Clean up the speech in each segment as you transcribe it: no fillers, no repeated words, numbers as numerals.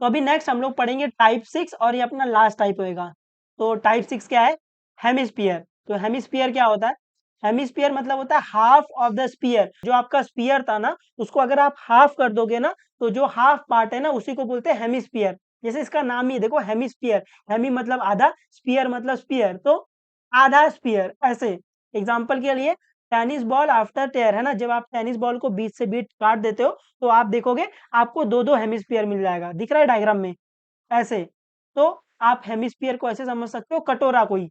तो अभी नेक्स्ट हम लोग पढ़ेंगे टाइप 6 और ये अपना लास्ट टाइप होएगा। तो टाइप 6 क्या है? हेमिस्फीयर। तो हेमिस्फीयर क्या होता है? हेमिस्फीयर मतलब होता है हाफ ऑफ द स्पीयर। जो आपका स्पीयर था ना, उसको अगर आप हाफ कर दोगे ना, तो जो हाफ पार्ट है ना, उसी को बोलते हैं हेमिस्फीयर। जैसे इसका नाम ही देखो, हेमिस्फीयर। हेमी मतलब आधा, स्पीयर मतलब स्पीयर, तो आधा स्पीयर ऐसे। एग्जाम्पल के लिए टेनिस बॉल आफ्टर टेयर है ना, जब आप टेनिस बॉल को बीच से बीच काट देते हो, तो आप देखोगे आपको दो दो हेमिस्फीयर मिल जाएगा। दिख रहा है डायग्राम में ऐसे। तो आप हेमिस्फीयर को ऐसे समझ सकते हो, कटोरा कोई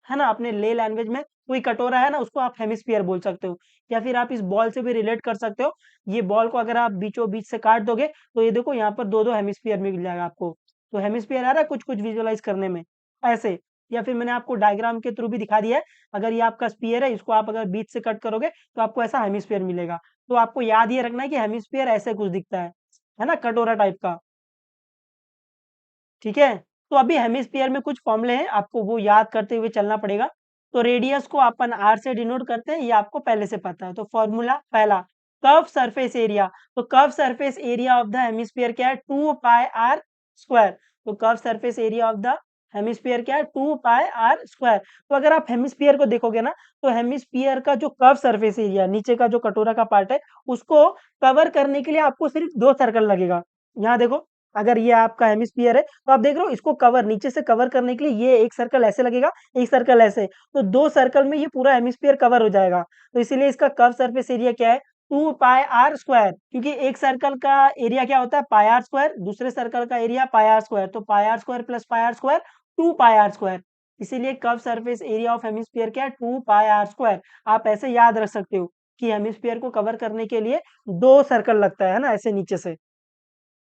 है ना, अपने ले लैंग्वेज में कोई कटोरा है ना, उसको आप हेमिस्फीयर बोल सकते हो। या फिर आप इस बॉल से भी रिलेट कर सकते हो। ये बॉल को अगर आप बीचों बीच से काट दोगे, तो ये देखो यहाँ पर दो दो हेमिस्फीयर मिल जाएगा आपको। तो हेमिस्फीयर आ रहा है कुछ कुछ विजुअलाइज करने में ऐसे। या फिर मैंने आपको डायग्राम के थ्रू भी दिखा दिया है। अगर ये आपका स्पीयर है, इसको आप अगर बीच से कट करोगे, तो आपको ऐसा हेमिस्फीयर मिलेगा। तो आपको याद ये रखना है कि हेमिस्फीयर ऐसे कुछ दिखता है ना, कटोरा टाइप का। ठीक है। तो अभी हेमिस्फीयर में कुछ फॉर्मूले हैं, आपको वो याद करते हुए चलना पड़ेगा। तो रेडियस को अपन आर से डिनोट करते हैं, ये आपको पहले से पता है। तो फॉर्मूला पहला, कर्व सरफेस एरिया। तो curve surface area of the hemisphere क्या है? 2πr²। तो curve surface area of the hemisphere क्या है? 2πr²। तो अगर आप हेमिस्फीयर को देखोगे ना, तो हेमिस्फीयर का जो कर्व सरफेस एरिया, नीचे का जो कटोरा का पार्ट है, उसको कवर करने के लिए आपको सिर्फ दो सर्कल लगेगा। यहाँ देखो, अगर ये आपका हेमिस्फीयर है, तो आप देख रहे हो इसको कवर, नीचे से कवर करने के लिए ये एक सर्कल ऐसे लगेगा, एक सर्कल ऐसे। तो दो सर्कल में ये पूरा हेमिस्फीयर कवर हो जाएगा। तो इसीलिए इसका कर्व सरफेस एरिया क्या है? 2πr²। क्योंकि एक सर्कल का एरिया क्या होता है? πr², दूसरे सर्कल का एरिया πr²। तो πr² प्लस πr², 2πr²। इसीलिए curve surface area of hemisphere क्या है? 2πr²। आप ऐसे याद रख सकते हो कि हेमिस्फीयर को कवर करने के लिए दो सर्कल लगता है ना, ऐसे नीचे से।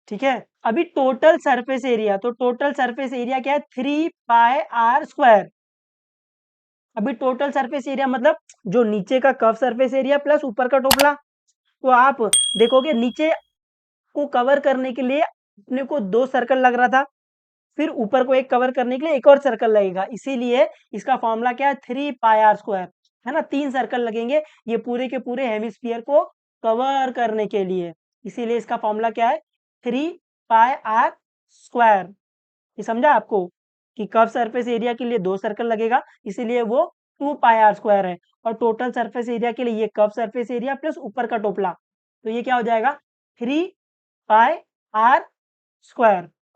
ठीक है। अभी टोटल सरफेस एरिया, तो टोटल सरफेस एरिया क्या है? 3πr²। अभी टोटल सरफेस एरिया मतलब जो नीचे का कर्व सरफेस एरिया प्लस ऊपर का टोपला। तो आप देखोगे नीचे को कवर करने के लिए अपने को दो सर्कल लग रहा था, फिर ऊपर को एक कवर करने के लिए एक और सर्कल लगेगा। इसीलिए इसका फॉर्मूला क्या है? 3πr²। है ना, तीन सर्कल लगेंगे ये पूरे के पूरे हेमिस्फीयर को कवर करने के लिए। इसीलिए इसका फॉर्मूला क्या है? 3πr²। ये समझा आपको कि कर्व सरफेस एरिया के लिए दो सर्कल लगेगा, इसीलिए वो 2πr² है। और टोटल सरफेस एरिया के लिए ये कर्व सरफेस एरिया प्लस ऊपर का टोपला, तो ये क्या हो जाएगा? 3πr²।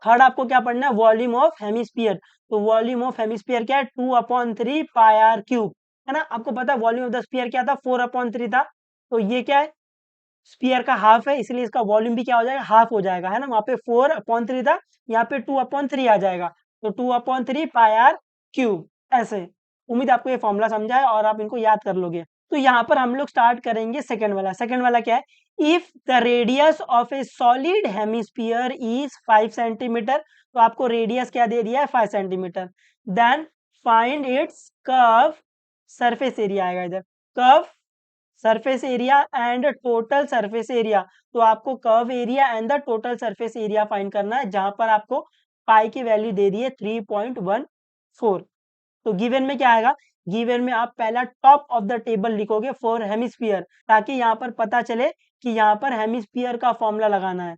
थर्ड आपको क्या पढ़ना है? Volume of hemisphere. तो वॉल्यूम ऑफ हेमिस्फीयर क्या है? 2/3πr³ है ना। आपको पता है वॉल्यूम ऑफ द स्फीयर क्या था? 4/3 था। तो ये क्या है? स्फीयर का हाफ है, इसलिए इसका वॉल्यूम भी क्या हो जाएगा? हाफ हो जाएगा, है ना। वहां पे 4/3 था, यहाँ पे 2/3 आ जाएगा। तो 2/3πr³ ऐसे। उम्मीद आपको ये फॉर्मूला समझा है और आप इनको याद कर लोगे। तो यहाँ पर हम लोग स्टार्ट करेंगे सेकंड वाला। सेकंड वाला क्या है? If the radius of a solid hemisphere is 5 centimetre. तो आपको रेडियस क्या दे दिया है? 5 centimetre. Then find its curve surface area आएगा इधर, curve surface area and total surface area. तो आपको curve area and the total surface area find करना है, जहां पर आपको पाई की वैल्यू दे दी है 3.14। तो गिवन में क्या आएगा? गिवन में आप पहला टॉप ऑफ द टेबल लिखोगे फॉर हेमिस्फीयर, ताकि यहाँ पर पता चले कि यहाँ पर हेमिस्फीयर का फॉर्मूला लगाना है।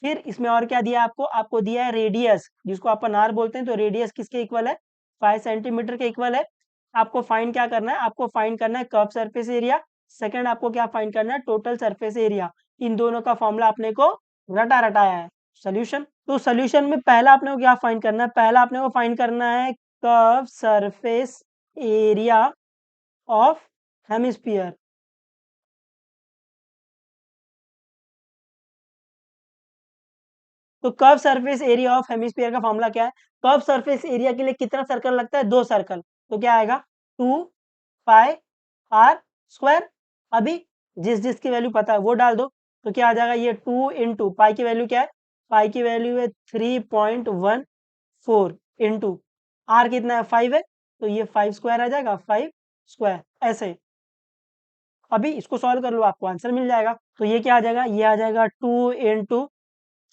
फिर इसमें और क्या दिया आपको? आपको दिया है रेडियस, जिसको अपन आर बोलते हैं। तो रेडियस किसके इक्वल है? 5 सेंटीमीटर के इक्वल है। आपको फाइंड क्या करना है? आपको फाइंड करना है कर्व सरफेस एरिया। सेकंड आपको क्या फाइंड करना है? Total surface area. इन दोनों का फॉर्मूला अपने को रटाया है। सोल्यूशन, तो सोल्यूशन में पहला अपने को क्या फाइंड करना है? पहला अपने को फाइंड करना है curve surface area of hemisphere. तो curve surface area of hemisphere का फॉर्मूला क्या है? कर्व सरफेस एरिया के लिए कितना सर्कल लगता है? दो सर्कल। तो क्या आएगा? 2πr²। अभी जिस जिसकी वैल्यू पता है वो डाल दो। तो क्या आ जाएगा? ये 2 इंटू पाई की वैल्यू क्या है? पाई की वैल्यू है 3.14 इंटू आर कितना है? 5 है, तो ये 5² आ जाएगा, 5² ऐसे। अभी इसको सॉल्व कर लो, आपको आंसर मिल जाएगा। तो ये क्या आ जाएगा? ये आ जाएगा 2 इंटू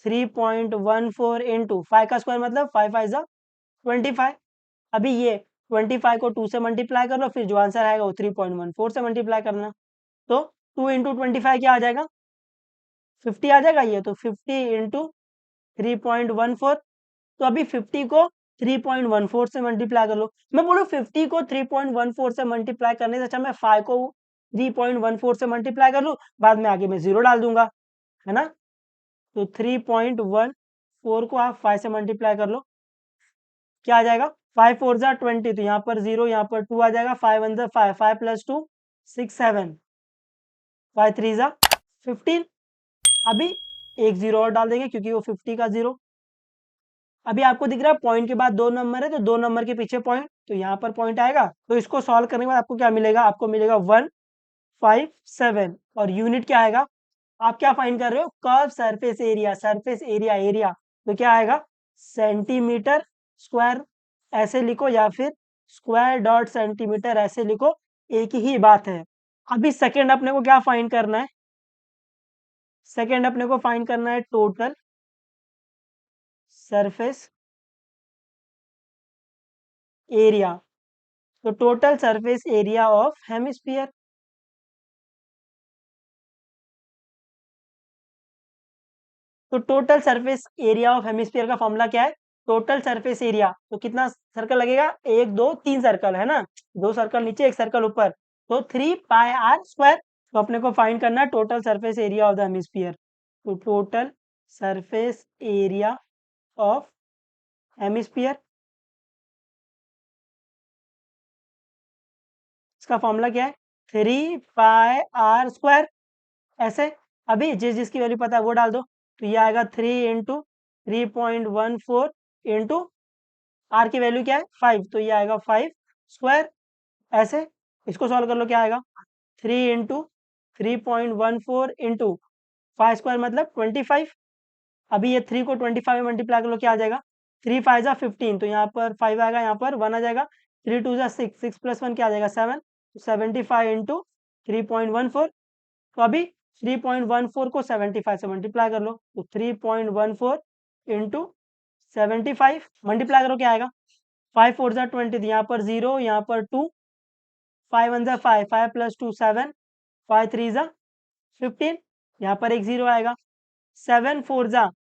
3.14 इंटू 5 का स्क्वायर मतलब 5 5 जा 25। अभी ये 25 को 2 से मल्टीप्लाई कर लो, फिर जो आंसर आएगा वो 3.14 से मल्टीप्लाई करना। तो 2 इंटू 25 क्या आ जाएगा? 50 आ जाएगा। ये तो 50 इंटू 3.14। तो अभी 50 को 3.14 से मल्टीप्लाई कर लो। मैं बोलूँ 50 को 3.14 से मल्टीप्लाई करने से अच्छा मैं 5 को 3.14 से मल्टीप्लाई कर लूँ, बाद में आगे मैं 0 डाल दूंगा, है ना। तो 3.14 को आप 5 से मल्टीप्लाई कर लो, क्या आ जाएगा, 5 4 जा 20, तो यहाँ पर 0, यहाँ पर 2 आ जाएगा, 5 1 जा 5, 5 + 2 6 7, 5 3 जा 15। अभी एक 0 और डाल देंगे क्योंकि वो 50 का 0। अभी आपको दिख रहा है पॉइंट के बाद 2 नंबर है, तो 2 नंबर के पीछे पॉइंट, तो यहाँ पर पॉइंट आएगा। तो इसको सॉल्व करने के बाद आपको क्या मिलेगा, आपको मिलेगा 157। और यूनिट क्या आएगा, आप क्या फाइंड कर रहे हो, curve surface area, surface area, area, तो क्या आएगा, सेंटीमीटर स्क्वायर ऐसे लिखो, या फिर स्क्वायर डॉट सेंटीमीटर ऐसे लिखो, एक ही बात है। अभी सेकंड अपने को क्या फाइंड करना है, सेकंड अपने को फाइंड करना है टोटल सरफेस एरिया। तो total surface area of hemisphere, तो total surface area of hemisphere का फॉर्मूला क्या है, टोटल सरफेस एरिया, तो कितना सर्कल लगेगा, 1 2 3 सर्कल, है ना, 2 सर्कल नीचे 1 सर्कल ऊपर, तो 3πr²। तो अपने को फाइंड करना है total surface area of the hemisphere. तो total surface area of hemisphere, इसका फॉर्मूला क्या है, 3πr²। ऐसे अभी जिसकी वैल्यू पता है वो डाल दो, तो ये आएगा 3 × 3.14 इंटू आर की वैल्यू क्या है 5, तो ये आएगा 5²। ऐसे इसको सॉल्व कर लो, क्या आएगा, 3 × 3.14 इंटू 5² मतलब 25। अभी ये 3 को 25 में मल्टीप्लाई कर लो, क्या आ जाएगा, 3 5 जा 15, तो यहाँ पर 5 आएगा, यहाँ पर 1 आ जाएगा, 3 2 जा 6, 6 + 1 क्या आ जाएगा 7, 75 इंटू 3.14। तो अभी 3.14 को 75 से मल्टीप्लाई कर लो, तो 3.14 इंटू 75 मल्टीप्लाई करो, क्या आएगा, 5 4 जा 20, यहाँ पर 0, यहाँ पर 2, 5 1 जा 5, 5 + 2 7, 5 3 जा 15, यहाँ पर एक 0 आएगा, 7 4 जा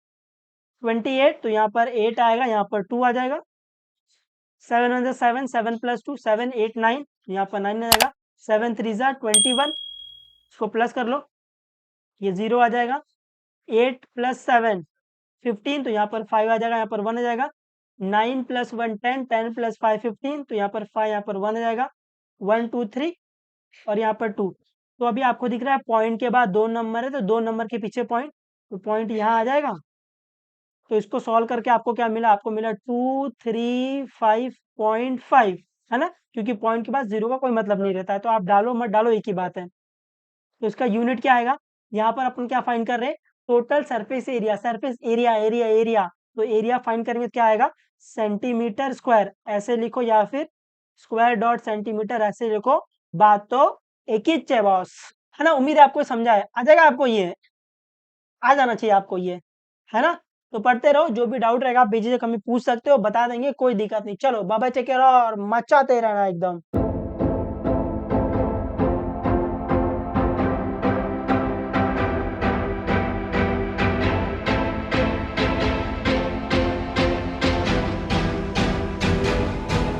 28, तो यहाँ पर 8 आएगा, यहाँ पर 2 आ जाएगा, 7 1 जा 7, 7 + 2 7 8 9, यहाँ पर 9 आ जाएगा, 7 3 जा 21, इसको प्लस कर लो, ये 0 आ जाएगा, 8 + 7 15, तो यहाँ पर 5 आ जाएगा, यहाँ पर 1 आ जाएगा, 9 + 1 10, 10 + 5 15, तो यहाँ पर 5, यहाँ पर 1 आ जाएगा, 1 2 3 और यहाँ पर 2। तो अभी आपको दिख रहा है पॉइंट के बाद 2 नंबर है, तो 2 नंबर के पीछे पॉइंट, तो पॉइंट यहाँ आ जाएगा। तो इसको सॉल्व करके आपको क्या मिला, आपको मिला 235.5, है ना, क्योंकि पॉइंट के बाद 0 का कोई मतलब नहीं रहता है, तो आप डालो मत डालो एक ही बात है। तो इसका यूनिट क्या आएगा, यहाँ पर अपन क्या फाइंड कर रहे हैं, total surface area, surface area, area, area, तो एरिया फाइंड करेंगे तो क्या आएगा, सेंटीमीटर स्क्वायर ऐसे लिखो, या फिर स्क्वायर डॉट सेंटीमीटर ऐसे लिखो, बात तो एक ही है बॉस, है ना। उम्मीद है आपको समझा है, आ जाएगा आपको ये, आ जाना चाहिए आपको ये, है ना। तो पढ़ते रहो, जो भी डाउट रहेगा आप बेझिझक हमें पूछ सकते हो, बता देंगे, कोई दिक्कत नहीं। चलो बाय बाय, टेक केयर और मचाते रहना एकदम।